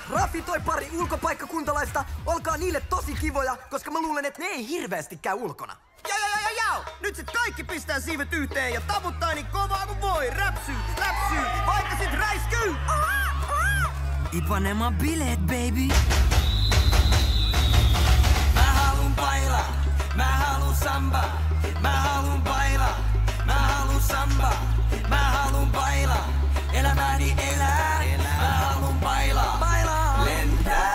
Rafitoi pari ulkopaikkakuntalaista. Olkaa niille tosi kivoja, koska mä luulen, että ne ei hirveästi käy ulkona. Jau! Nyt sit kaikki pistää siivet yhteen ja taputtaa niin kovaa kuin voi. Räpsyy, vaikka sit räiskyy. Ipanema bileet, baby. Mä halun baila, mä halun samba. Mä halun baila, mä halun samba. Mä halun baila, elämäni elää. Mä halun baila, lentää.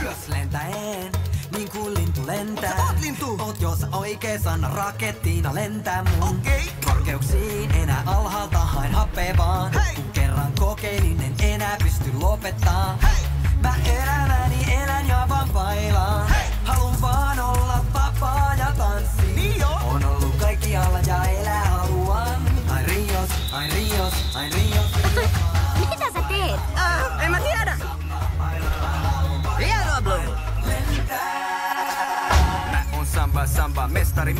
Ylös lentäen, niin kuin lintu lentää. Sä oot lintu! Oot jos oikees, anna rakettiina lentää mun korkeuksiin. Enää alhaalta hain happea vaan. Hei! Kun kerran kokeilin, en enää pysty lopettaa. Hei! Mä elämäni elän ja vaan bailaan. Hei! Haluun vaan olla vapaa ja tanssi. Niin jo! On ollut kaikkialla ja elää haluan. Ai Rios, ai Rios, ai Rios. Mitä sä teet? En mä tiedä. Hienoa, Blue. Mä oon samba, mestari.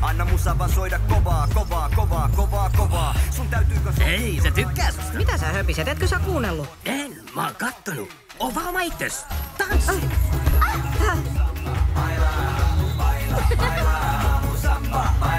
Anna musa vaan soida kovaa. Sun täytyykö... Ei, se tykkää susta. Mitä sä höpiset? Etkö sä kuunnellut? En, mä oon kattonut. Oo vaan oma itses. Tanssi. Baila, samba, baila.